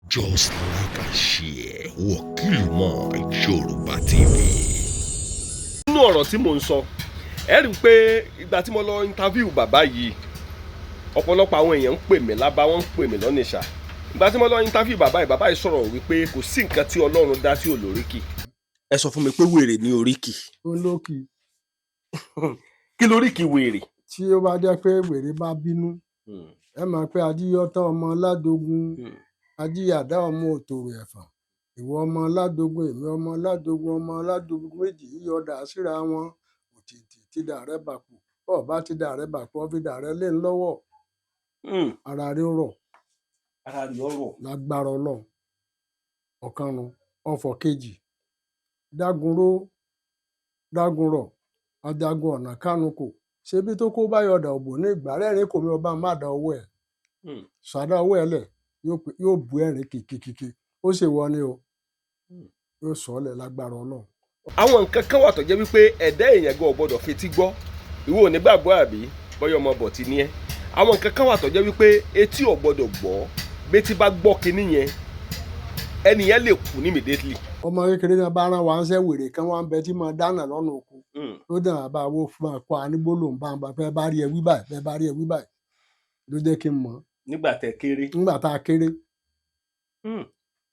Just like and share Wakilimo Yorùbá TV. Nínú ọ̀rọ̀ tí mò ń sọ ẹ rí i pé ìgbà tí mo lọ interview bàbá yìí ọ̀pọ̀lọpọ̀ àwọn èèyàn ń pè mí lábá wọn ń pè mí lọ́nìṣà ìgbà tí mo lọ interview bàbá yìí sọ̀rọ̀ wípé kò sí nǹkan tí Ọlọ́run dá sí olóríkì. Ẹ sọ fún mi pé wèrè ní oríkì. olókì. Kí lóríkì wèrè? Tí ó bá jẹ́ pé wèrè bá bínú ẹ mọ̀ pé adíyọ́tán ọmọ ládógún ajíyàdá ọmọ òtòrò ẹ̀fọ̀n ìwọ ọmọ ládógún èmi ọmọ ládógún ọmọ ládógún méjì yíyọ̀dà síra wọn òtítì tí dà rẹ bàpò ọba tí dà rẹ bàpò fi dà rẹ lé lọ́wọ́ ara rí rọ̀ Ara rí ọ̀rọ̀. lágbára Ọlọ́run ọ̀kanrun ọ̀fọ̀ kejì dágunró dágunrọ̀ ajagun ọ̀nà kánukò ṣebí tó kó bá yọ̀dà òbò ní ìgbà rẹ́rìn kò mi ọba má da ọwọ́ ẹ̀ ṣàdá ọwọ́ ẹ̀ lẹ̀ yóò bu ẹ̀rín kìkìkìkì ó ṣe wọ ni o yóò sọ ọ́ lẹ̀ lágbára Ọlọ́run. Àwọn nǹkan kan wà tó jẹ́ wípé ẹ̀dá èèyàn gan ò gbọ́dọ̀ fetí gbọ́ ìwọ ò ní gbàgbọ́ àbí bọ́yọ̀ ọmọ bọ̀tí ni ẹ́. Àwọn nǹkan kan wà tó jẹ́ wípé etí ò gbọ́dọ̀ gbọ́ betí bá gbọ́ kinní yẹn ẹni yẹn lè kú ní immediately. ọmọ kékeré náà bá rán wa ń sẹ́ wèrè kan wá ń bẹ tí máa dáná lọ́nà oko ló dàn àbá wo fún akọ anígbólóhùn bá ń bá fẹ́ bá rí ẹ wí báyìí fẹ́ bá rí ẹ wí báyìí ló jẹ́ kí n mọ̀. Nígbà tẹ́ kéré. nígbà tá a kéré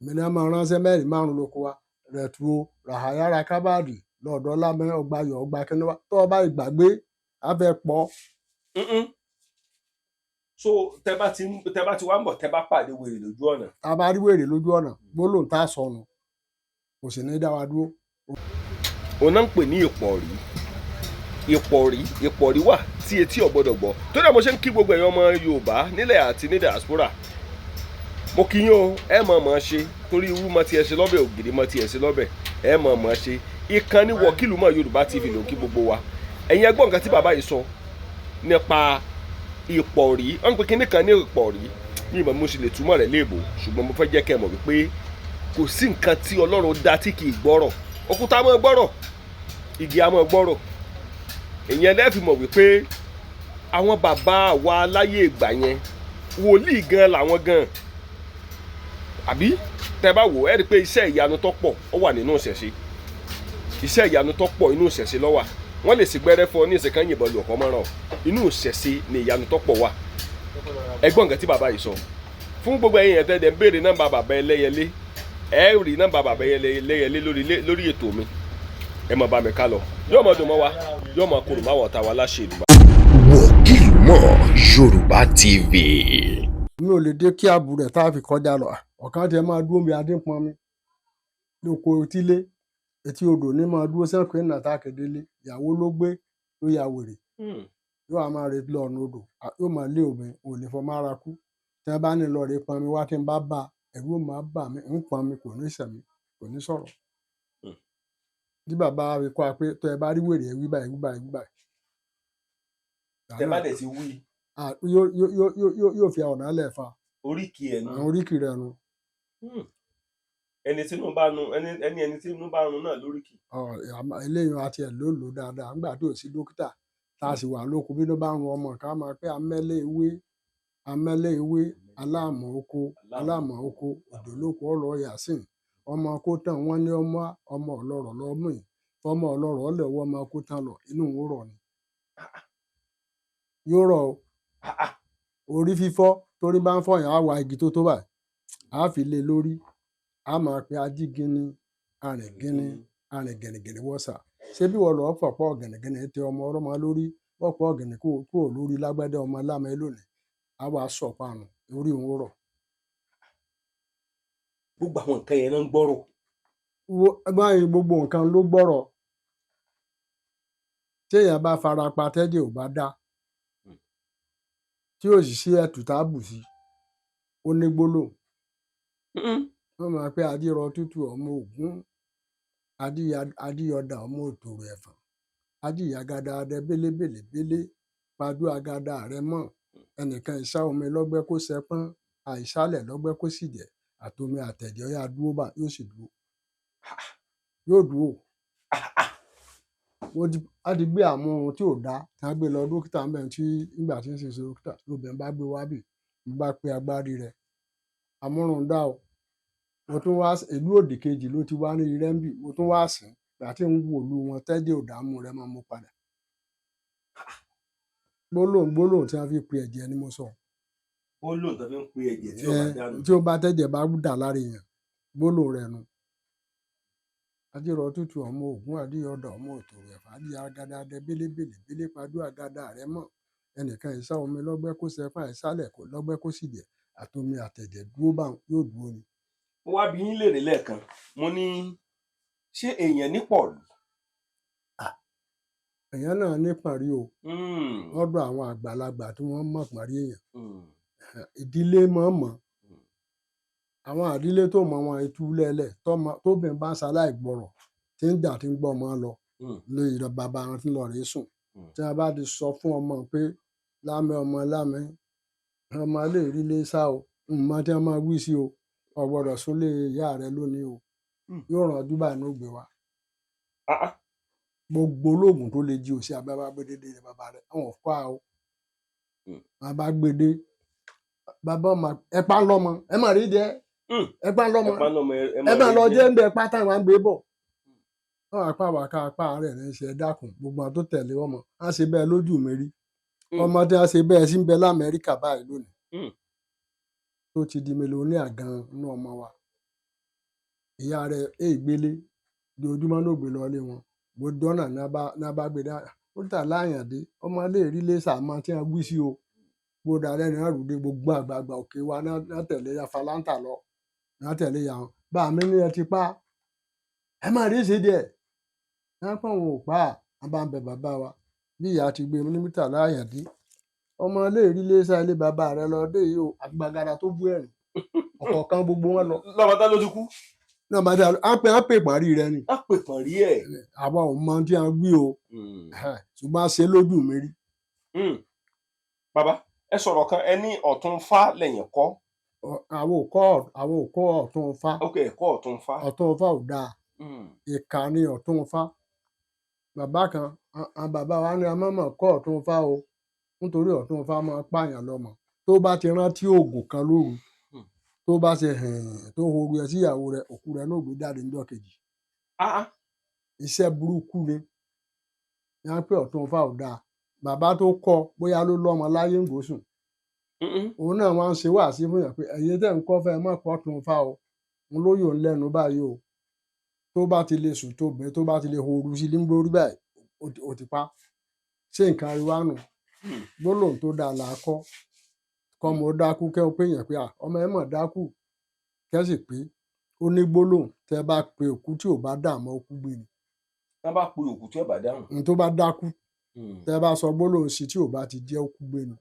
mi ní a máa ránṣẹ́ mẹ́rin márùn-ún lóko wa rẹ̀tù ràhàyára kábàdì lọ́ọ̀dọ́ lábẹ́ ọgbà yọ̀ ọgbà kíní wa tó o bá ìgbàgbé a fẹ́ pọ̀. So tẹ́ bá ti wá ń bọ̀ tẹ́ bá pàdé wèrè lójú ọ̀nà. tá a bá rí wèrè lójú ọ̀nà gbólóhùn tá a sọnù kò sì ní dá wa dúró. Òun náà ń pè ní ìpọ̀rí wà tí etí ò gbọ́dọ̀ gbọ́ tó dẹ̀ mo ṣe ń kí gbogbo ẹ̀yàn ọmọ Yorùbá nílẹ̀ àti ní diaspora mo kí yín o ẹ mọ̀ ṣe torí irú mọ̀ tiẹ̀ ṣe lọ́bẹ̀ ògiri mọ̀ tiẹ̀ ṣe lọ́bẹ̀ ẹ mọ̀ ṣe ìkànnì Wakilimo Yorùbá TV ló ń kí gbogbo wa ẹ̀yin ẹgbọ́n nǹkan tí bàbá yìí sọ nípa ìpọ̀rí wọ́n ń pe kinní kan ní ìpọ̀rí ní ìmọ̀ mo sì lè túmọ̀ rẹ̀ léèbò ṣùgbọ́n mo fẹ́ jẹ́ kẹ́ ẹ mọ̀ wípé kò sí nǹkan tí Ọlọ́run dá tí kì í gbọ́rọ̀ òkúta máa gbọ́rọ̀ igi á máa gbọ́rọ̀ ìyẹn lẹ́ẹ̀fì mọ̀ wípé àwọn bàbá wa láyé ìgbà yẹn wòlíì gan làwọn gan àbí tẹ́ bá wò ẹ́ rí i pé iṣẹ́ ìyanu tó pọ̀ ó wà nínú ìṣẹ̀ṣe iṣẹ́ ìyanu tó pọ̀ inú ìṣẹ̀ṣe ló wà wọ́n lè sì gbẹ́rẹ́ fún ọ ní ìṣẹ̀kan yìnbọn lù ọ̀kọ́ mọ́ràn inú ìṣẹ̀ṣe ni ìyanu tó pọ̀ wà ẹgbọ́n nǹkan tí bàbá yìí sọ fún gbogbo ẹ̀yin yẹn tẹ́lẹ̀ ń béèrè nọ́mbà bàbá ẹlẹ́yẹlé ẹ rí nọ́mbà bàbá ẹlẹ́yẹlé lórí ètò mi ẹ mọ̀ bá mi ká lọ yóò mọ̀ dùn mọ́ wa yóò mọ̀ kúrò máwọ̀ ta wa láṣẹ ìdùbà. Wakilimo Yorùbá TV. mi ò lè dé kí àbúrò ẹ̀ tá a fi kọjá lọ ọ̀kan tẹ máa dúró mi adépọn mi lóko etílé etí odò ní máa dúró sẹ́kọ̀ọ́ ìnà tá a kédélé ìyàwó ló gbé ló ya wèrè yóò á máa retí lọ́ọ̀nù odò yóò máa lé òmi ò lè fọ mára kú tí wọ́n bá ní lọ rè pọn mi wá tí n bá bá ẹ̀rú ò máa bà mí ń pọn mi kò ní sẹ̀mí kò ní sọ̀rọ̀ tí bàbá mi kọ́ a pé tó ẹ bá rí wèrè ẹ wí báyìí wí báyìí wí báyìí. tẹ́ bá dẹ̀ ti wí. yóò fi ọ̀nà lẹ̀ fa. oríkì ẹ̀ nu. àwọn oríkì rẹ̀ nu. ẹni tí inú bá nu ẹni tí inú bá nu náà lóríkì. eléyìí àti ẹ̀ ló lò dáadáa nígbà tó sí dókítà tá a sì wà lóko bí ló bá ń ran ọmọ ká máa pé amẹ́lẹ́ ewé aláàmọ̀ oko òdòlóko ọ̀rọ̀ yàsìn ọmọ kó tán wọ́n ní ọmọ ọlọ́rọ̀ lọ́mú yìí fọmọ ọlọ́rọ̀ ọlẹ́wọ́ ọmọ kó tán lọ inú òun rọ̀ ni. yóò rọ̀ orí fífọ́ torí bá ń fọyàn á wa igi tó báyìí á fi lé lórí á máa pe ajígini arìn gẹ̀nìgẹ̀nì wọ́sà ṣé bí wọ́n lọ́ọ́ fọ̀pọ̀ gẹ̀nìgẹ̀nì tẹ ọmọ ọlọ́mọ lórí pọ̀pọ̀ gẹ̀nì kúrò lórí lágbádá ọmọ lámẹ́ lónìí á wàá sọ̀pànù orí òun rọ̀. gbogbo àwọn nǹkan yẹn náà ń gbọ́rọ̀. báyìí gbogbo nǹkan ló gbọ́rọ̀ téèyàn bá fara pa tẹ́jẹ̀ ò bá dá tí ò sì sí ẹ̀tù táàbù sí ó ní gbólóhùn wọ́n máa pé adírọ tútù ọmọ Ògún adíyọdà ọmọ òtòrò ẹ̀fọ̀n adíyàgàdà adẹ bélébélébélé padú agada rẹ mọ́ ẹnìkan ìṣá omi lọ́gbẹ́ kó sẹpọ́n àìsálẹ̀ lọ́gbẹ́ kó sì jẹ́ àtomi àtẹ̀jẹ́ yá dúró bá yóò sì dúró yóò dúró a ti gbé àmú ohun tí ò dá tí wọ́n gbé lọ dókítà ń bẹ̀ tí nígbà tí ń ṣe dókítà lóbìnrin bá gbé wábì mo bá pe agbárí rẹ̀ amúrùn dá o mo tún wá ìlú òdì kejì ló ti wá ní irẹ́ńbì mo tún wá sìn ìgbà tí ń wo ìlú wọn tẹ́jẹ̀ òdààmú rẹ̀ máa mú padà gbólóhùn tí wọ́n fi pe ẹ̀jẹ̀ ni mo sọ. ó lóun tó fi ń pe ẹ̀jẹ̀ tí ọba dànù. tí ó bá tẹ́jẹ̀ bá dà lára èèyàn gbólóhùn rẹ̀ nu. ajírọ̀ tútù ọmọ ògún àdíyọ̀dọ̀ ọmọ òtòrò ẹ̀fà àdíyà gàdàdẹ bélébèlè bélé padú àgàdà rẹ̀ mọ̀ ẹnìkan ìsá omi lọ́gbẹ́ kó sẹfà ìsálẹ̀ kó lọ́gbẹ́ kó sì dẹ̀ àtomi àtẹ̀jẹ̀ dúró bá yóò dúró ni. mo wá bí yín léèrè lẹ́ẹ̀kan mo ní ṣé èèyàn ní pọ̀lú. èèyàn náà ní pọ̀nrí o lọ́dọ̀ àwọn àgbàlagbà tí wọ́n mọ̀ pọ̀nrí èèyàn ìdílé mọ̀ọ́mọ̀ àwọn àdílé tó mọ wọn etú lẹ́lẹ̀ tóbìnrin bá ń ṣaláì gbọ́rọ̀ tí ń jà tí ń gbọ́ ọmọ lọ lè ìrọ̀ bàbá wọn tí ń lọ rèé sùn tí wọn bá ti sọ fún ọmọ pé lámẹ́ ọmọ lámẹ́ ọmọ lè rí lé sá o nǹkan tí wọn máa wí sí o ọ̀gbọ́dọ̀ súnlé ìyá rẹ lónìí o yóò ràn ọdún báyìí ní ògbé wa gbogbo olóògùn tó lè jí o sí abẹ́bá gbédédé rẹ bàbá rẹ àwọn fà á o bàbá gbédé bàbá ọmọ ẹ̀pá lọ́mọ ẹ má rí jẹ́ ẹ̀pá lọ́mọ ẹ má lọ jẹ́ ń bẹ pátá wọn gbé bọ̀ wọn apá wàká apá rẹ̀ ní ṣe dákun gbogbo àwọn tó tẹ̀lé ọmọ á ṣe bẹ́ẹ̀ lójú mi rí ọmọ tí wọ́n ṣe bẹ́ẹ̀ sí ń bẹ lamẹ́ríkà báyìí lónìí tó ti di mílíọ̀nìà gan-an nínú ọmọ wa ìyá rẹ̀ ègbélé di ojúmọ́ ló gbé lọ́lé wọn bó dọ́nà ní abá gbé dá ó tà láyàndé ọmọ lè rí lé sàmọ́ tí wọ́n wí sí o gbódà lẹ́nu náà rúdé gbogbo àgbààgbà òkè wa náà tẹ̀lé ya falanta lọ náà tẹ̀lé ya wọn bá mi ní ẹ ti pa ẹ má rí ṣe díẹ̀ náà pọ̀ wọn ò pa á bá ń bẹ bàbá wa bí ìyá ti gbé ní mítà láyàndé ọmọ lè rí lé sá ilé bàbá rẹ lọ dé yìí o àgbàgàdà tó bú ẹ̀rìn ọ̀kọ̀ọ̀kan gbogbo wọn lọ. lọ́mọdé ló ti kú. náà bá dá á pè parí rẹ ni. á pè parí ẹ̀. àwa ò mọ tí a gbé o ṣùgbọ́n a ṣe lójú mi rí. bàbá ẹ sọ̀rọ̀ kan ẹ ní ọ̀tún fá lẹ́yìn kọ́. àwọn ò kọ́ ọ̀tún fá. ok ẹ̀kọ́ ọ̀tún fá. ọ̀tún fá ò dáa ìkà ni ọ̀tún fá. bàbá kan àwọn bàbá wa ní a máa mọ̀ kọ́ ọ̀tún fá o nítorí ọ̀tún fá máa pààyàn lọ́mọ tó bá ti rántí oògùn kan lóru tó bá ṣe tó horu ẹ síyàwó rẹ òkú rẹ náà gbé jáde níjọ́ kejì iṣẹ́ burúkú ni wọ́n pé ọ̀tún fá ò dáa bàbá tó kọ́ bóyá ló lọ́mọ láyé ń gbósùn òun náà wọ́n ń ṣe wàásí fún yàn pé ẹ̀yin tẹ́ ń kọ́ fẹ́ mọ́ pọ̀ ọ̀tún fá o ń lóyò ń lẹ́nu báyìí o tó bá ti lè sùn tó bẹ́ẹ̀ tó bá ti lè horu sí ní lórí báyìí ó ti pa ṣé nǹkan ariwa nù gbólóhùn tó dáa là á kọ́ kọ́mọ ó dákú kẹ́ ó pé yàn pé ọmọ ẹ mọ̀ dákú kẹ́sì pé ó ní gbólóhùn tẹ́ bá pe òkú tí ò bá dà mọ́ òkú gbé ni. tẹ́ bá pe òkú tí ò bá dáhùn. n tó bá dákú tẹ́ bá sọ gbólóhùn sí tí ò bá ti jẹ́ òkú gbé ni.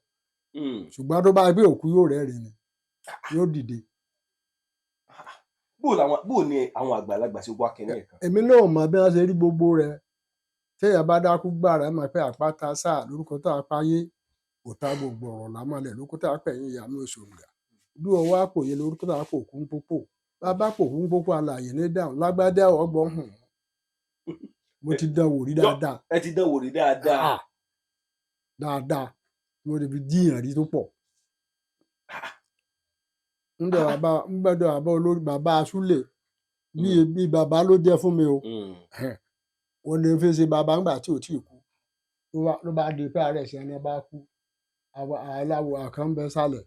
ṣùgbọ́n tó bá gbé òkú yóò rẹ́rìn ni yóò dìde. bó ni àwọn àgbàlagbà ṣe wá kẹ́ni ẹ̀kan. èmi náà mọ̀ bí wọ́n ṣe rí gbogbo rẹ̀ téèyàn bá dákú gbàrà ẹ̀ mọ̀ pé àpáta sáà lórúkọ tó àpáyé òta gbogbo ọ̀rọ̀ lámọ́lẹ̀ lórúkọ tó àpẹ̀yìn ìyànú òṣòǹgà bí ọwọ́ àpòyè lórúkọ tó àpò òkú ń pópò bàbá pò òkú ń pópò alàyè ní dáhùn lágbádá ọgbọ́n mo ti dán wò rí dáadáa. ẹ ti dán wò rí dáadáa. dáadáa mo lè fi jíyàn rí tó pọ̀. ńgbẹ́dọ̀ bàbá olórí bàbá asúlẹ̀ bí bàbá ló jẹ́ fún mi o wọ́n lè fi ṣe bàbá ńgbà tí ò tí ì kú ló bá di pé ààrẹ ṣe ẹni bá kú aláwọ̀ àkànbẹ sálẹ̀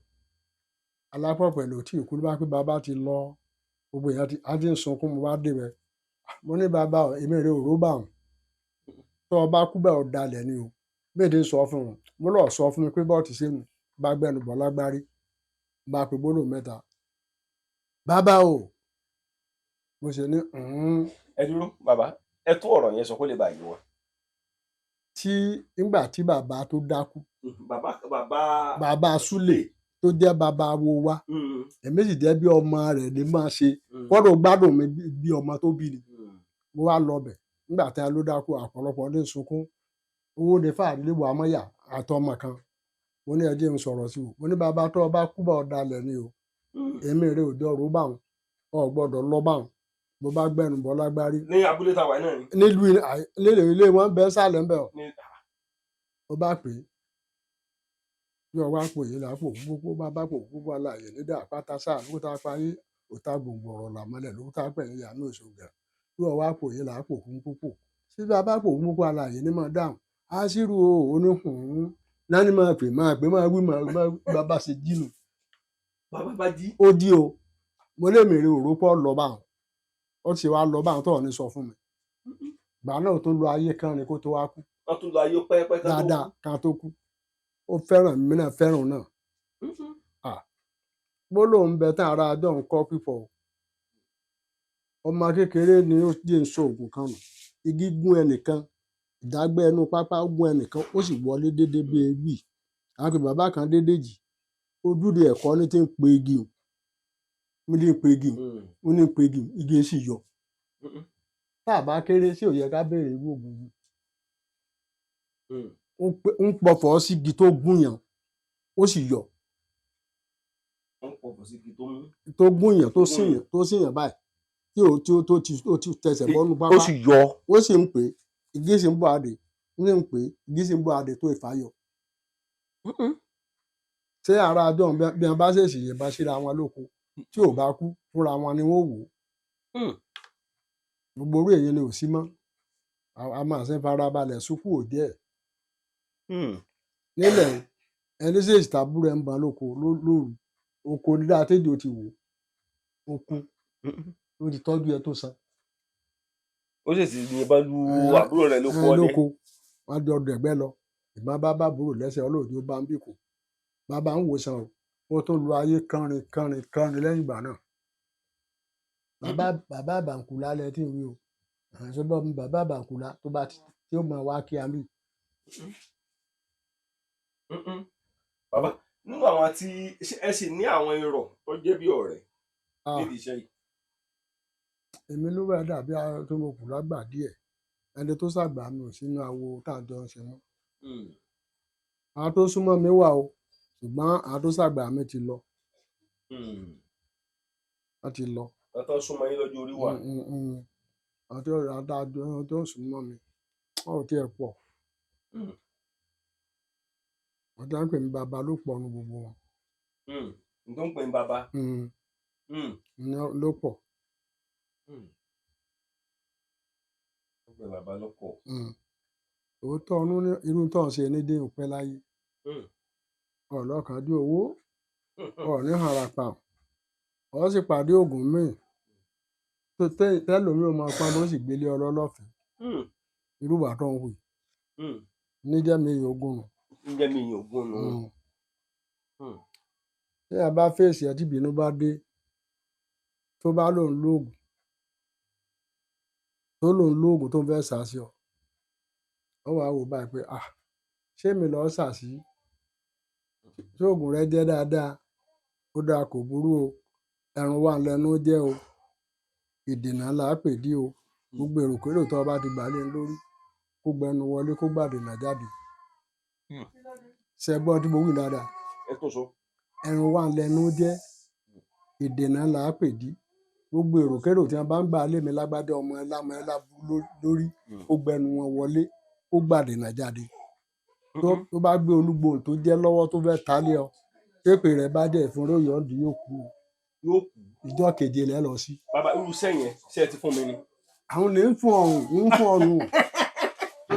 alápọ̀ pẹ̀lú tí ì kú ló bá pé bàbá ti lọ gbogbo èèyàn á ti ń sunkún mo bá débẹ̀ mo ní bàbá èmi rè òró bà wọn tó o bá kú bẹ́ẹ̀ ọ̀dàlẹ̀ ni o bẹ́ẹ̀ ti sọ fún wọn mo lọ sọ fún mi pé bọ́ọ̀ ti ṣe nù bá gbẹnu bọ̀ lágbárí bá pe gbólóhùn mẹ́ta bàbá o mo ṣe ní. ẹ dúró bàbá ẹ tún ọ̀rọ̀ yẹn sọ kó lè bá yé wọn. tí nígbà tí bàbá tó dákú bàbá súlè tó jẹ́ bàbá wo wa èmi sì jẹ́ bí ọmọ rẹ̀ ní máa ṣe kọ́dọ̀ gbádùn mi bí ọmọ tó bí ni mo wá lọ bẹ̀ nígbà tí a ló dákú ọ̀pọ̀lọpọ̀ ní sunkún owó ní fàárí lè wà mọ́yà àtọmọ kan mo ní ẹjẹ́ ń sọ̀rọ̀ sí o mo ní bàbá tó ọba kú bá ọ̀dàlẹ̀ ni o èmi rè òjò rò bá wọn ọ gbọ́dọ̀ lọ bá wọn bó bá gbẹnu bọ lágbárí. ní abúlé tàwa náà ni. nílùú ilé wọn bẹ sálẹ̀ ńbẹ̀ ọ ó bá pè é bí ọwọ́ àpò yìí là pò púpọ̀ bá bá pò púpọ̀ aláàyè nídà àpáta sáà ló tá a parí òtá gbòǹgbò ọ̀rọ̀ làmọ́lẹ̀ ló tá pẹ̀lú ìyá náà ṣògà tí wọ́n wá pò yé là á pò fún púpọ̀ síbi abá pò fún púpọ̀ alàyè ní máa dáhùn á sírù oníhùn náà máa pè máa wí bàbá ṣe jínú. bàbá bá jí. ó jí o mo lè mèrè òró pọ̀ lọ báwọn ó ti wá lọ báwọn tó ní sọ fún mi ìgbà náà tó lo ayé kan ni kó tó wá kú. wọ́n tún lo ayé pẹ́ẹ́pẹ́ kan tó kú. dáadáa kan tó kú ó fẹ́ràn mi náà fẹ́ràn náà. gbólóhùn bẹ tán ara àjọ nǹkan pípọ̀ ọmọ kékeré ni ó jẹ́ ń sọ òògùn kan nù igi gún ẹnìkan ìdágbẹ́ ẹnu pápá gún ẹnìkan ó sì wọlé déédéé bí ewì àti bàbá kan déédéé jì ojúde ẹ̀kọ́ ní ti ń pe igi o mo ní pe igi o mo ní pe igi o igi sì yọ tá a bá kéré sí òye ká béèrè irú òògùn yìí ń pọfọ̀ sí igi tó gún yàn ó sì yọ tó gún yàn tó síyàn báyìí tí ó ti tẹsẹ̀ bọ́nú pápá ó sì yọ ó sì ń pè igi sì ń bọ̀ adé ní ń pè igi sì ń bọ̀ adé tó ìfàyọ. ṣé ara àjọ bí wọn bá ṣèṣì yẹn bá síra wọn lóko tí ò bá kú fúnra wọn ni wọn wò ó gbogbo orí èyí ni ò sí mọ́ a máa ṣe farabalẹ̀ sùkú òde ẹ̀ nílẹ̀ ẹni ṣèṣì tàbúrò ẹ̀ ń ban lóko lóru oko dídá tẹ́jọ́ ti wò ó kú ló ti tọ́jú ẹ tó san. ó sì sì yìnbọn lu àbúrò rẹ̀ lóko ọdẹ. lóko wọn di ọdọ ẹgbẹ́ lọ ìbọn bá àbúrò lẹ́sẹ̀ ọlọ́ọ̀dì ó bá ń bì kú bàbá ń wòsàn o ó tó lu ayé kánrin lẹ́yìn ìgbà náà. bàbá àbàǹkùlá lẹ tí ń wí o àṣọgbọ́n mi bàbá àbàǹkùlá tó bá tí ó máa wá kí a mí. bàbá nínú àwọn tí ẹ sì ní àwọn irọ́ tó jẹ́ bí ọ̀rẹ́ nídìí iṣẹ́ yìí. èmi ló wẹ̀ dàbí tó mo kù lágbà díẹ̀ ẹni tó ṣàgbà mi ò sínú awo tá à ń jọ ń ṣe mọ́. àwọn tó súnmọ́ mi wà o ṣùgbọ́n àwọn tó ṣàgbà mi ti lọ. wọ́n ti lọ. àwọn tó súnmọ́ yín lọ́jọ́ orí wà. àwọn tó súnmọ́ mi wọn ò tiẹ̀ pọ̀. wọ́n ti ń pè mí bàbá ló pọ̀ nu gbogbo wọn. n tó ń pè ní bàbá. ló pọ̀. bàbá ló pọ̀. òótọ́ irú tó ń ṣe ní dé òpẹ́ láyé ọlọ́kàn dé owó ọ̀ní harapa ọ̀ sì pàdé oògùn míì tó tẹ́lómi ò máa pọ́n ló sì gbélé ọlọ́lọ́fẹ̀ẹ́ irúwà tó ń hù níjẹ́mi ìyógún nù. níjẹ́mi ìyógún nù. tí a bá fèsì ẹ tí ìbínú bá dé tó bá lòun lóògùn tó fẹ́ sàásì ọ wàá wò báyìí pé ṣé mi lọ́ọ́ sàásì tí oògùn rẹ jẹ́ dáadáa ó dáa kò burú o ẹ̀rùn wà lẹ́nu jẹ́ o ìdènà làápèdí o gbogbo èròkérò tó bá ti gbà lé lórí kó gbẹnu wọlé kó gbàdènà jáde ṣẹgbọ́n tí mo wí dáadáa ẹ̀rùn wà lẹ́nu jẹ́ ìdènà làápèdí gbogbo èròkérò tí wọn bá ń gbà lé mi lágbádá ọmọ ẹlámọ ẹlábú lórí kó gbẹnu wọn wọlé kó gbàdènà jáde tó bá gbé olúgbòhùn tó jẹ́ lọ́wọ́ tó fẹ́ ta lé ọ pépè rẹ bá dẹ̀ fún róyè ọdún yóò kú ìjọ keje lẹ lọ sí. bàbá irú sẹ́yìn ṣe ti fún mi ni. àwọn lè ń fún ọrùn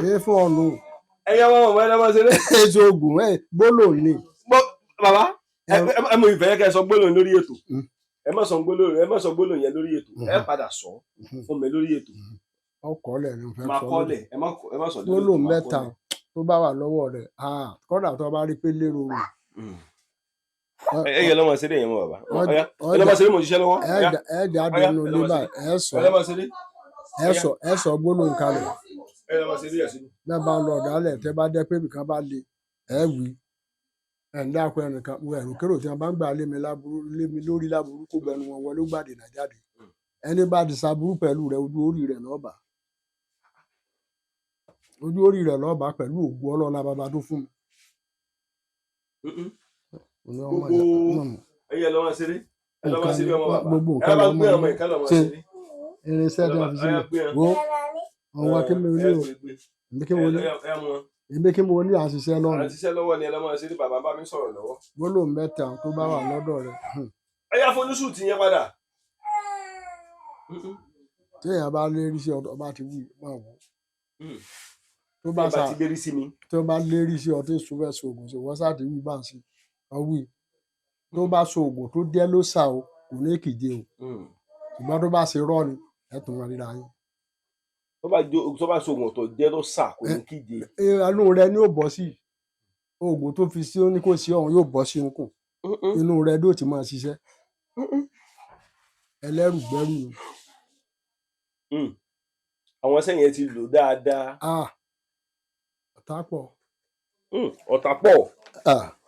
lè fún ọrùn. ẹyẹ wọn ò mọ ṣe lé. èso oògùn gbólóhùn ni. bàbá ẹ mọ ìfẹ́ kẹ́ sọ gbólóhùn lórí ètò ẹ má sọ gbólóhùn yẹn lórí ètò ẹ padà sọ fún mi lórí ètò. ọkọ lẹ ní fẹ́ sọ lórí ẹ má sọ gbólóhùn mẹ́ta tó bá wà lọ́wọ́ rẹ̀ kódà tó bá rí pé lérò rẹ̀. ẹyẹ lọmọ ṣeré yẹn mọ bàbá ẹ lọmọ ṣeré mo ṣiṣẹ́ lọ́wọ́. ẹ jáde nínú nígbà ẹ sọ gbólóhùn kalẹ̀. ẹ lọmọ ṣeré yẹn sínú. bẹ́ẹ̀ bá lọ ọ̀dàlẹ̀ tẹ́ bá jẹ́ pé ibìkan bá le ẹ wí ẹ̀ ń dákọ̀ ẹnìkan wo ẹ̀rù kérò tí wọ́n bá ń gbà lé mi lórí láburú kó gbẹnu wọn wọlé ó gbàdènà jáde ẹni bá ti ṣàbúrú pẹ̀lú rẹ̀ ojú orí rẹ̀ náà bá pẹ̀lú ògùn ọlọ́lá bàbá tó fún mi. ẹyẹ lọmọ ṣeré ọmọ bàbá gbogbo ẹ bá gbé ọmọ ìka lọmọ ṣeré irinṣẹ́ tí wọ́n fi sílẹ̀ wo àwọn akínlẹ̀ o èmi kí mo ní àṣìṣe lọ́rùn. àṣìṣe lọ́wọ́ ni ẹ lọ́mọ ṣeré bàbá bá mi sọ̀rọ̀ lọ́wọ́. gbólóhùn mẹ́ta tó bá wà lọ́dọ̀ rẹ̀. ẹ yá fojúsùn ti yẹn padà. téèyàn bá lérí sí ọ tó bá ti wí máa wò tó bí bá ẹ bá sà ti lérí sí mi. tó bá lérí sí ọ tó sùn fẹ́ sògùn sí wọ́n sáà ti wí bá ń sí ọ wí tó bá sògùn tó jẹ́ ló sà o kò ní kìje o ṣùgbọ́n tó bá ṣe rọ́ ni ẹ tún wọn ríra yín. tó bá sògùn ọ̀tọ̀ jẹ́ ló sà kò ní kíje. inú rẹ ni yóò bọ́ sí oògùn tó fi sí ó ní kó sí ọ̀hún yóò bọ́ sí nkùn inú rẹ ló ti máa ṣiṣẹ́ ẹlẹ́rù gbẹ́rù ni. àwọn ẹsẹ̀ yẹn ti lò dáadáa. ọ̀tá pọ̀. ọ̀tá pọ̀.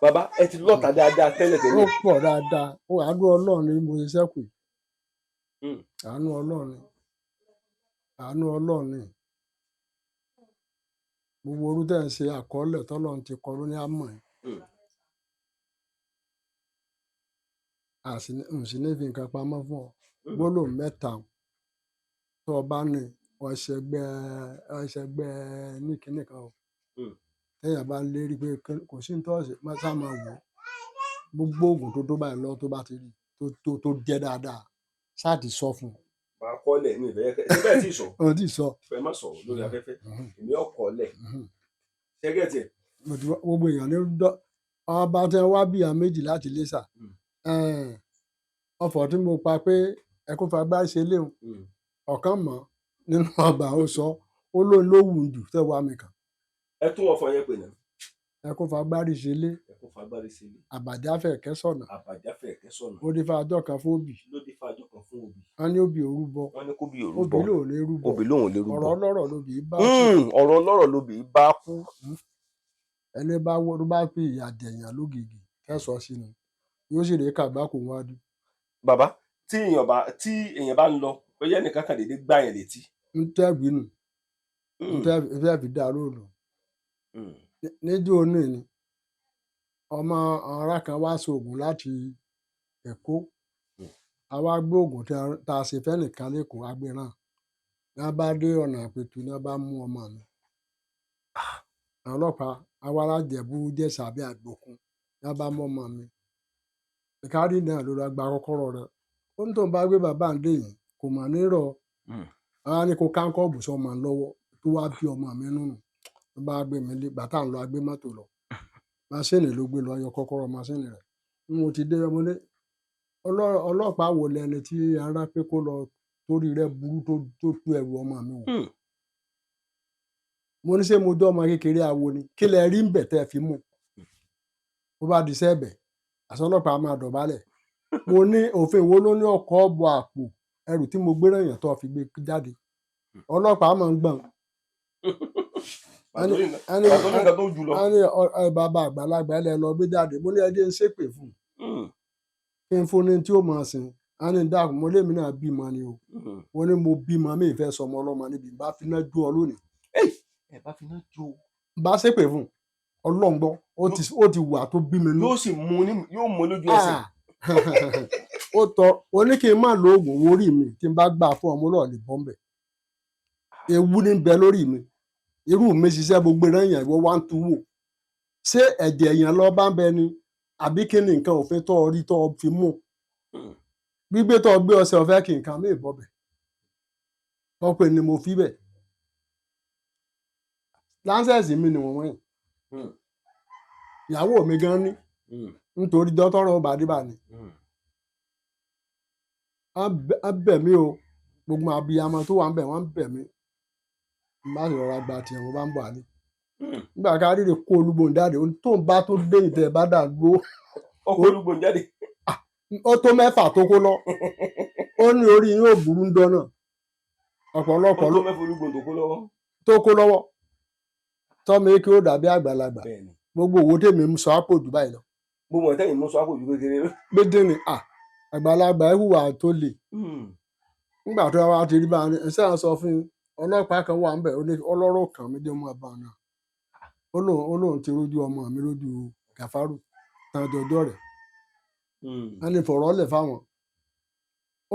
bàbá ẹ ti lọ́ta dáadáa tẹ́lẹ̀ tẹ́lẹ̀. ó pọ̀ dáadáa àánú ọlọ́run ni mo ṣe ṣẹ́kù àánú ọlọ́run ni àánú ọlọ́run ni gbogbo orú tẹ̀ ń ṣe àkọọ́lẹ̀ tọ́lọ́run ti kọ ló ní àmọ́ ẹ̀ sì ní fi nǹkan pamọ́ fún ọ gbólóhùn mẹ́ta tó o bá ní ọ̀ṣẹ̀gbẹ́ ní kinní kan o téèyàn bá ń lérí pé kò sí ní tọ́ọ̀sì má sá máa wò ó gbogbo oògùn tó tó báyìí lọ tó bá ti rí tó jẹ́ dáadáa ṣáà ti sọ fún un. máa kọ́lẹ̀ mi ìfẹ́ ṣe bẹ́ẹ̀ tí sọ. o ti sọ. ìfẹ́ má sọ̀rọ̀ lórí afẹ́fẹ́ èmi ò kọ́lẹ̀. ṣẹ́gẹ̀tì ẹ̀. gbogbo èèyàn ní ọba tí wọ́n wá bíyà méjì láti Iléṣà ọ̀fọ̀ tí mo pa pé ẹkún fagbá ṣe léwu ọ̀kan mọ̀ nínú ọba ó sọ ó lóun ló wù ú jù tẹ́ wá mi kàn. ẹ tún ọ̀fọ̀ yẹn pè náà. ẹkún fagbárí ṣe lé àbàjáfẹ̀ kẹsọ̀nà ó dé fa ọjọ́ kan fún òbí wọ́n ní òbí òrúbọ òbí lòun lè rúbọ ọ̀rọ̀ ọlọ́rọ̀ lóbì bá kú. ọ̀rọ̀ ọlọ́rọ̀ lóbì bá kú. ẹni bá fi ìyà jẹ̀yàn lógìgì kẹsọ̀ sínú yóò sì rè kàgbá kò wájú. bàbá tí èèyàn bá ń lọ bóyá ẹnìkan kan dédé gbá yẹn létí. ń tẹ́gbì nù ń tẹ́ fi dá lóòlù. níjó ní ni ọmọ ará kan wá sóògùn láti Èkó àwa gbé oògùn tá a ṣe fẹ́nìkan lẹ́kọ̀ọ́ agbéràn ní a bá dé ọ̀nà àpètù ní a bá mú ọmọ mi. àwọn ọlọ́pàá awárajẹ̀bú jẹ̀sà bí àgbòkun ní a bá mú ọmọ mi. ìkárí náà ló lọ gba kọ́kọ́rọ́ rẹ̀ ó ní tóun bá gbé bàbá ń dé yìí kò mọ̀ nírọ̀ ara ní kó káńkọ́ọ̀bù sọmọ lọ́wọ́ tó wá bí ọmọ mi nínú ló bá gbé mi lé gbàtà ń lọ agbé mọ́tò lọ masínì ló gbé lọ yọ kọ́kọ́rọ́ masínì rẹ̀ n mo ti dé ọmọdé ọlọ́pàá wò lẹni tí ara pé kó lọ torí rẹ̀ burú tó tú ẹrù ọmọ mi wò mo ní ṣé mo jọ ọmọ kékeré awo ni kí lẹ rí ń bẹ̀ tẹ́ fi mú bó bá di sẹ́ẹ̀bẹ̀ àṣọ ọlọ́pàá máa dọ̀bálẹ̀ mo ní òfin wo ló ní ọkọ̀ ọ̀bọ àpò ẹrù tí mo gbé rẹ̀yàn tó fi gbé jáde ọlọ́pàá máa ń gbọ̀n bàbá àgbàlagbà ẹlẹ lọ gbé jáde mo ní ẹjẹ ń ṣépè fún kí n fún ní tí ó máa sìn á ní dáàbò mo lémi náà bímọ ni o wọn ní mo bímọ mi ìfẹ́ sọmọ ọlọ́mọ níbi bá finá jó ọ lónìí ẹ bá finá jó bá ṣépè fún ọlọ́ngbọ́ ó ti wà tó bí mi nú. yóò sì mú lójú ẹsẹ̀. ó tọ ó ní kí n má lo oògùn orí mi tí n bá gbà fún ọmọ náà lè bọ́ mbẹ̀ ewu ní bẹ lórí mi irú mi ṣiṣẹ́ gbogbo èèyàn ìwọ wá ń tu wò ṣé ẹ̀jẹ̀ èèyàn lọ bá ń bẹ ni àbí kí ni nǹkan òfin tó rí tó fi mú gbígbé tó gbé ọṣẹ ọ̀fẹ́ kí nǹkan mí bọ́ bẹ̀ ọpẹ ni mo fi bẹ̀ láńsẹ̀sì mi ni wọ́n wọ̀nyí ìyàwó mi gan ní nítorí dọ́tọ́rọ̀ bàdìbà ni á bẹ̀ mí o gbogbo abiyamọ tó wà ń bẹ̀ wọ́n ń bẹ̀ mí má sì rọra gba tiẹ̀ mo bá ń bọ̀ àlè nígbà ká rírì kó olúgbòhùn jáde tó ń bá tó dé ìtẹ̀ bá dà dúró ọkọ̀ olúgbòhùn jáde ó tó mẹ́fà tó kó lọ ó ní orí yín ò burú ń dọ́nà ọ̀pọ̀lọpọ̀ ló mẹ́fà olúgbòhùn tó kó lọ́wọ́ tọ́mọ èké ó dàbí àgbàlagbà gbogbo owó tèmi ń sọ àpò jù báyìí lọ. gbogbo ọ̀tẹ́yìn mú sọ àpò jù kékeré lọ. gbédè ni àgbàlagbà ẹ̀ hùwà tó le nígbà tó wá ti rí bá a ṣe à ń sọ fún ọlọ́pàá kan wà ń bẹ̀ ọlọ́rọ̀ kan mi dé mú ọba náà ó lóun ti rójú ọmọ mi lójú Gàfárù tán jọjọ rẹ̀ wọ́n ní fọ̀rọ̀ lẹ̀ fáwọn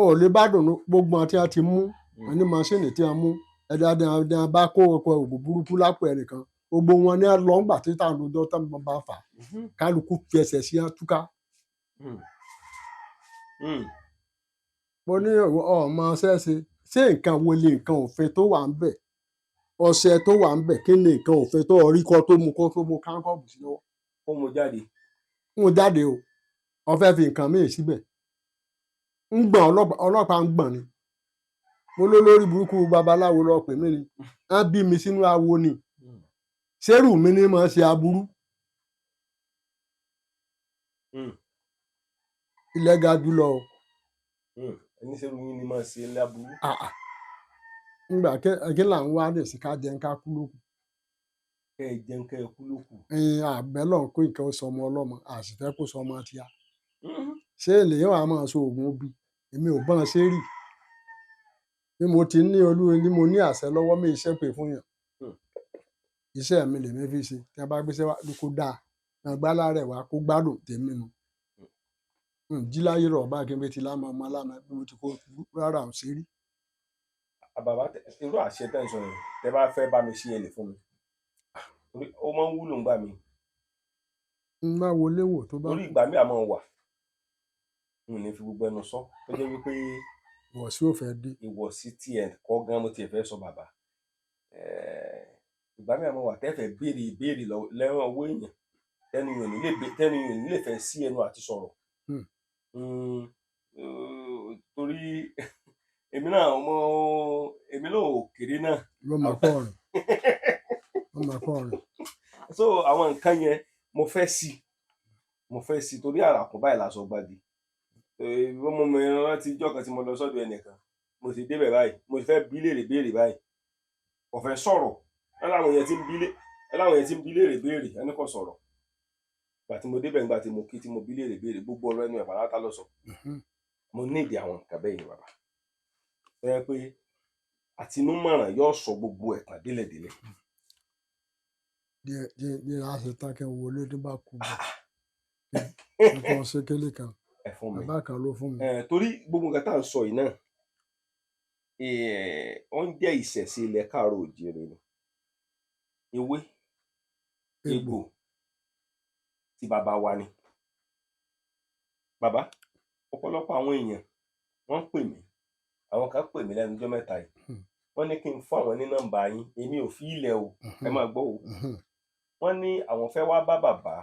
ó lè bá dùn gbogbo àti àti mú wọn ní masínì tí a mú ẹ̀dá bá kó ọkọ̀ ògùn burúkú lápò ẹnìkan gbogbo wọn ní lọ́ngbà tí táwọn lójọ́ tán bá fà kálukú fi ẹsẹ̀ sí túká mo ní ọmọ ṣẹ́ṣe ṣé nǹkan wo lè nǹkan òfin tó wà ń bẹ̀ ọṣẹ tó wà ń bẹ̀ kí ni nǹkan òfin tó rí kó tó mu kánkọ́ọ̀bù sí lọ́wọ́. ó mú jáde. ń jáde o ó fẹ́ fi nǹkan míì síbẹ̀ ń gbọ̀n ọlọ́pàá ń gbọ̀n ni mo ló lórí burúkú babaláwo lọ pè mí ni wọ́n bí mi sínú awo ni ṣérù mi ni mo ṣe aburú. ilẹ̀ ga jùlọ o. ẹni ṣerú yín ni máa ṣe láburú. nígbà kí là ń wá lè sí ká jẹun ká kú lókù. kẹ ẹ jẹun kẹ ẹ kú lókù. àbẹ́lọ̀ kó nǹkan ó sọmọ ọlọ́mọ àṣìfẹ́ kó sọmọ tíya. ṣé èlèyàn wàá máa so oògùn obì èmi ò bọ́n ṣe rí bí mo ti ní ni mo ní àṣẹ lọ́wọ́ mi iṣẹ́ pè fún yàn. iṣẹ́ mi lèmi fi ṣe tí a bá gbéṣẹ́ wá kó dáa gbálá rẹ̀ wá kó gbádùn tèmi nu. jíláyé rọ̀ bá kí n bẹ ti lámọ ọmọ alámọ bí mo ti kó rárá ò sí rí. bàbá irú àṣẹ tẹ́ ń sọ yẹn tẹ́ bá fẹ́ bá mi ṣe ẹ lè fún mi ó máa ń wúlò ń gbà mí. ń bá wọlé wò tó bá. orí ìgbà mi àmọ́ wà n ò ní fi gbogbo ẹnu sọ tó jẹ́ wípé ìwọ̀sí ò fẹ́ dé. ìwọ̀sí tiẹ̀ kọ́ gan mo tiẹ̀ fẹ́ sọ bàbá ìgbà mi àmọ́ wà tẹ́fẹ̀ béèrè ìbéèrè lẹ́wọ̀n owó èèyàn tẹ́nu yìí ò ní lè fẹ́ sí ẹnu àti sọ̀rọ̀. torí èmi náà ò kéré náà. ló máa kọ́ ọ̀rìn. so àwọn nǹkan yẹn mo fẹ́ sí torí àràkùn báyìí lásọ gbàdé. mo mọ rántí ijọ́ kan tí mo lọ sọ́dọ̀ ẹnìkan mo ti débẹ̀ báyìí mo ti fẹ́ bí léèrè béèrè báyìí kò fẹ́ sọ̀rọ̀ láwọn yẹn ti ń bí léèrè béèrè ẹni kò sọ̀rọ̀ gbà tí mo débẹ̀ ńgbà tí mo kí tí mo bí léèrè béèrè gbogbo ọ̀rọ̀ ẹnu ẹ̀ pàrátà lọ sọ. mo ní ìdí àwọn nǹkan bẹ́ẹ̀ yẹn bàbá bẹ́ẹ̀ pé àtinúmọ̀ràn yóò sọ gbogbo ẹ̀ tán délẹ̀délẹ̀. díẹ̀ á ṣe tán kí n wọlé tó bá kú bọ̀ nǹkan ṣe kélé kan bàbá kan ló fún mi. torí gbogbo nǹkan tá à ń sọ yìí náà ó ń jẹ́ ìṣẹ̀ṣe ilẹ̀ káàárọ̀ oòjíire ni ewé egbò tí bàbá wa ni. bàbá ọ̀pọ̀lọpọ̀ àwọn èèyàn wọ́n pè mí àwọn kan pè mí lẹ́nu ọjọ́ mẹ́ta yìí wọ́n ní kí n fún àwọn ní nọ́mbà yín èmi ò fi ilẹ̀ o ẹ máa gbọ́ o wọ́n ní àwọn fẹ́ wá bá bàbá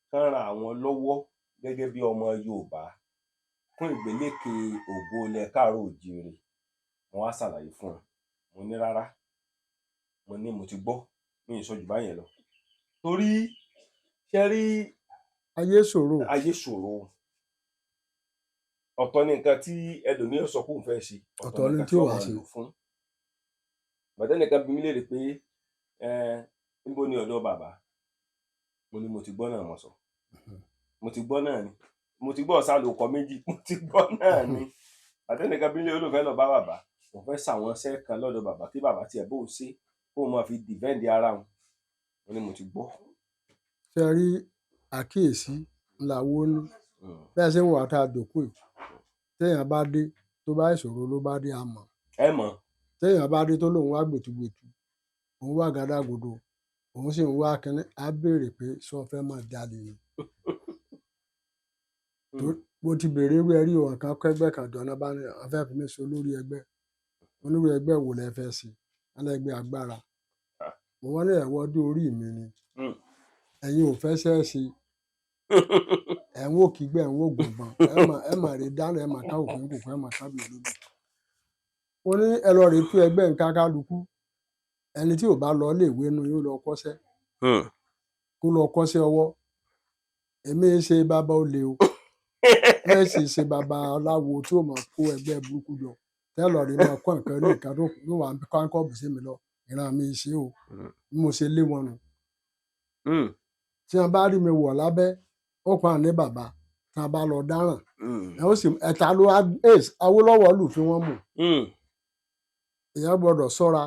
kán ran àwọn lọ́wọ́ gẹ́gẹ́ bí ọmọ Yorùbá fún ìgbélékè ògo ilẹ̀ káàárọ̀ oòjíire mo wá ṣàlàyé fún wọn mo ní rárá mo ní mo ti gbọ́ mi ì sọ jù báyẹn lọ torí ṣe rí ayé ṣòro ọ̀tọ̀ ni nǹkan tí ẹlòmíràn sọ pé òun fẹ́ ṣe ọ̀tọ̀ ni tí ó wà ṣe fún bàtẹ́nìkan bí mi léèrè pé níbo ni ọ̀dọ̀ bàbá mo ní mo ti gbọ́ náà mo sọ mo ti gbọ́ náà ni mo ti gbọ́ ọ̀sán lóko méjì mo ti gbọ́ náà ni bàtẹ́nìkan bí mi léèrè olùfẹ́ lọ bá bàbá mo fẹ́ ṣàwọn iṣẹ́ kan lọ́dọ̀ bàbá kí bàbá tiẹ̀ bóun ṣe kó máa fi dìfẹ́ǹdì ara wọn mo ní mo ti gbọ́. ṣe rí àkíyèsí làwọn ní bẹ́ẹ̀ ṣe ń wà tá a dòkó yìí téèyàn bá dé tó bá ìṣòro ló bá dé àmọ́ ẹ mọ̀ téèyàn bá dé tó lóun wá gbètùgbètù òun wá gàdàgodo òun sì ń wá kínní á béèrè pé sọ fẹ́ máa jalè ni. mo ti béèrè irú ẹrí òun kan kẹgbẹ́ kan jọ náà bá ní àwọn fẹ́ẹ́ fi mí so lórí ẹgbẹ́ onírú ẹgbẹ́ wo lẹ fẹ́ sí alẹ́gbẹ́ agbára mo wọ́n ní ẹ̀wọ́ dé orí mi ni ẹ̀yin ò fẹ́ ṣẹ́ẹ̀ṣì ẹ̀ ń wò kígbẹ́ ẹ̀ ń wò gbọ̀ngbọ̀n ẹ̀ mà rí dáná ẹ̀ mà ká òfin kòkó ẹ̀ mà kábìlì lóbi. ó ní ẹ lọ rí tú ẹgbẹ́ nǹkan kálukú ẹni tí ò bá lọ léèwé nu yóò lọ kọ́ṣẹ́ kó lọ kọ́ṣẹ́ ọwọ́ èmi ṣe bàbá olè o ẹ sì ṣe bàbá aláwo tí ò máa kó ẹgbẹ́ burúkú jọ tẹ́lọ̀ rí máa kọ́ nǹkan ní nǹkan tó wà ní kánkọ́ọ̀bù sí mi lọ ìran mi ṣe o bí mo ṣe lé wọn nù. tí wọn bá rí mi wọ̀ lábẹ́ ó pa ní bàbá tí wọn bá lọ dáràn ẹ ó sì ẹ̀ta ló Awólọ́wọ̀ lù fi wọ́n mú. èèyàn gbọ́dọ̀ ṣọ́ra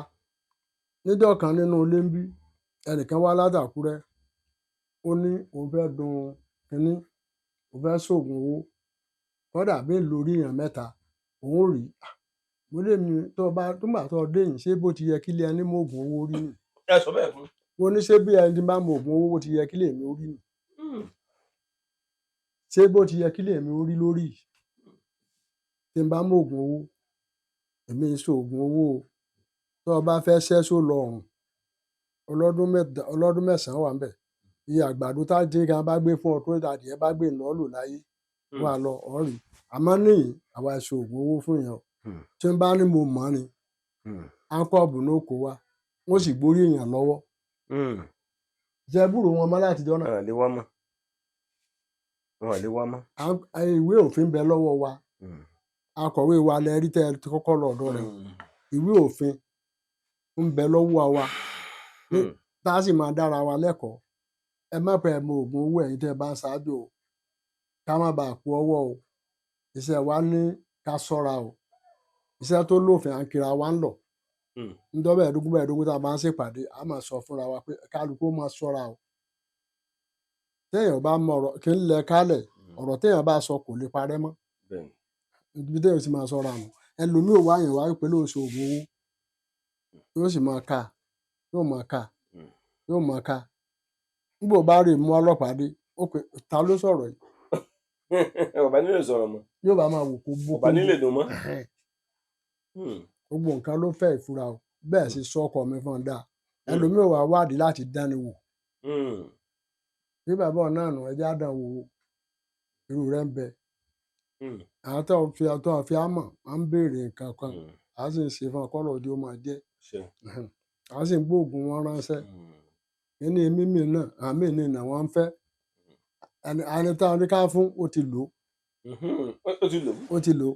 níjọ́ kan nínú ilé ń bí ẹnìkan wá látàkúrẹ́ ó ní òun fẹ́ dun kínní òun fẹ́ ṣoògùn owó kọ́dà bí lórí èèyàn mẹ́ta òun rí mo lè mi tó bá tó mà tó dé yìí ṣé bó ti yẹ kílé ẹni mọ oògùn owó rí nì. ẹ sọ bẹ́ẹ̀ fún. mo ní ṣé bí ẹni bá mọ oògùn owó bó ti yẹ kílé mi ó rí nì. ṣé bó ti yẹ kílé mi ó rí lórí tí n bá mú oògùn owó èmi ń ṣe oògùn owó o tó o bá fẹ́ ṣẹ́ṣó lọ́rùn ọlọ́dún mẹ́sàn-án wà ń bẹ̀ iye àgbàdo tá dín kan bá gbé fún ọ tó adìẹ bá gbé ìnáwó lò láyé wà lọ ọ̀rì àmọ́ níyì àwa ṣe oògùn owó fún yẹn o tí n bá ní mo mọ̀ ni áńkọ́ọ̀bù ló kó wa wọ́n sì gbórí èèyàn lọ́wọ́ jẹ́ gbúrò wọn mọ́ látijọ́ náà. lè wá mọ́ wọn lè wá mọ́. ìwé òfin bẹ lọ́wọ́ wa akọ̀wé wa lẹ rí tẹ́ ẹ ti kọ́kọ́ lọ ọ̀dọ̀ rẹ̀ ìwé òfin ń bẹ lọ́wọ́ wa tá a sì máa dára wa lẹ́kọ̀ọ́ ẹ má pẹ́ mọ oògùn owó ẹ̀yin tẹ́ ẹ bá ń ṣáájú o ká má bàa kú ọwọ́ o iṣẹ́ wa ní ká ṣọ́ra o iṣẹ́ tó lófin à ń kira wa ń lọ ńdọ́bẹ̀ ẹ̀ẹ́dógún tá a bá ń ṣèpàdé a máa sọ fúnra wa pé kálukú máa ṣọ́ra o téèyàn bá mọ ọ̀rọ̀ kí ń lẹ kálẹ̀ ọ̀rọ̀ téèyàn bá sọ kò lè parẹ́ mọ́ ibi téèyàn sì máa ṣọ́ra nù ẹlòmíì ò wá yẹn wá pé lóò ṣe oògùn owó yóò sì máa ka yóò máa ka yóò máa ka nígbà bá rè mú ọlọ́pàá dé ó pé ta ló sọ̀rọ̀ yìí. ọba nílé sọ̀rọ̀ mọ́. yóò bá máa wò kó bó ọba nílé dùn mọ́. gbogbo nǹkan ló fẹ́ ìfura o bẹ́ẹ̀ sì sọ ọkọ mi fún un dáa ẹlòmíì wà wádìí láti dání wò bí bàbá ọ̀nà àná ẹjẹ́ àdán wò irú rẹ̀ ń bẹ àwọn tó fi àmọ̀ à ń béèrè nǹkan kan à sì ń ṣe fún ọkọ́lọ̀ òde ó máa jẹ́ à sì ń gbóògùn wọn ránṣẹ́ kíní mímì náà àmì ní ìnà wọn ń fẹ́ ẹni tá a ní ká fún ó ti lò ó ti lò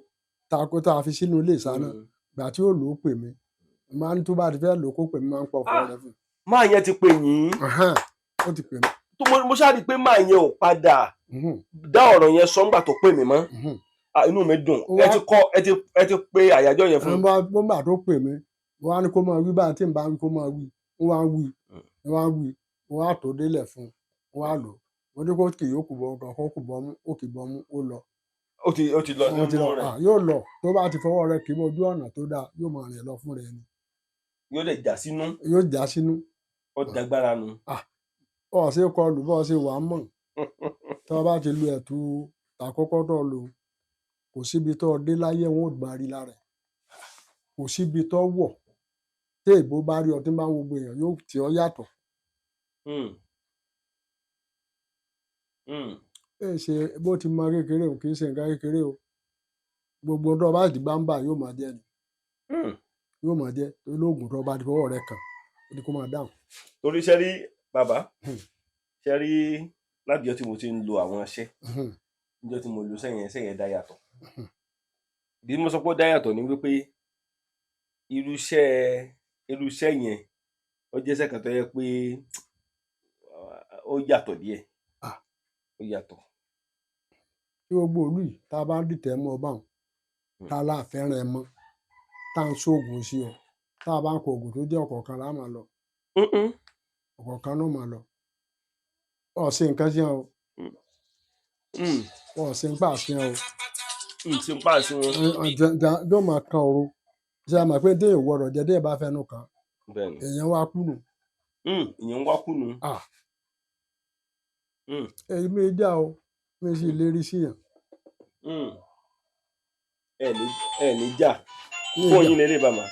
tako tá a fi sínú ilé ìsáná gbà tí ó lò ó pè mí máa ń tó bá ti fẹ́ lò ó kó pè mí máa ń pọ̀ fún ọ̀rẹ́ fún. máa yẹn ti pè yín. ó ti pè mí. mo ṣáà rí i pé máa yẹn ò padà dá ọ̀rọ̀ yẹn sọ nígbà tó pè mí mọ́ inú mi dùn ẹ ti pe àyájọ́ yẹn fún mi. wọ́n gbà tó pè mí wọ́n á ní kó máa wí báyìí tí n bá wí kó máa wí wọ́n á wí wọ́n á tó délẹ̀ fún wọ́n á lò wọ́n ní kó kì yóò kù bọ́ ọ̀gá kó kù bọ́ mú ó kì bọ́ mú ó lọ. ó ti lọ nínú rẹ̀. yóò lọ tó bá ti fọwọ́ rẹ̀ kì í mọ ojú ọ̀nà tó dáa yóò máa rìn lọ fún rẹ̀ ni. yóò lè já sínú. yóò já sínú. ó dágbára nu. ọ̀ ṣe kọlù bọ́ ṣe wàá mọ̀ tó bá ti lu ẹ̀tù àkọ́kọ́ tó lò kò síbi tó dé láyé wọn ò gbà rí lára ẹ̀ kò síbi tó wọ̀ tí èbó bá rí ọtí bá ń gbogbo èèyàn yóò tì ọ́ yàtọ̀. ṣe bó ti mọ kékeré o kì í ṣe nǹkan kékeré o gbogbo tó bá ti bá ń bà yóò máa jẹ ni yóò máa jẹ olóògùn tó bá ti fọwọ́ rẹ̀ kàn ó ní kó máa dáhùn. torí ṣe rí bàbá ṣe rí láti ọjọ́ tí mo ti ń lo àwọn iṣẹ́ níjọ́ tí mo lo sẹ́yìn dá yàtọ̀ bí mo sọ pé ó dá yàtọ̀ ni wípé irúṣẹ́ yẹn ó jẹ́ iṣẹ́ kan tó yẹ pé ó yàtọ̀ díẹ̀ ó yàtọ̀. tí gbogbo òlù yìí tá a bá ń dìtẹ̀ mọ́ ọ báwọn tá a láàfẹ́ràn ẹ mọ́ tá a ń ṣoògùn sí ọ tá a bá ń kọ oògùn tó jẹ́ ọ̀kọ̀ọ̀kan lá máa lọ ọ̀kọ̀ọ̀kan ló máa lọ ọ̀sìn nǹkan sí ọ ọ̀sìn pàṣẹ ọ ṣe ń pàṣẹ wọn. yóò máa kan òru ṣe àmọ́ pé déèyàn wọ̀rọ̀ jẹ́ déèyàn bá fẹnu kàn èèyàn wá kùnú. èèyàn wá kùnú. èyí mi já o mi sì lérí síyàn. ẹ ní jà fún yín lélẹ̀ bàmà.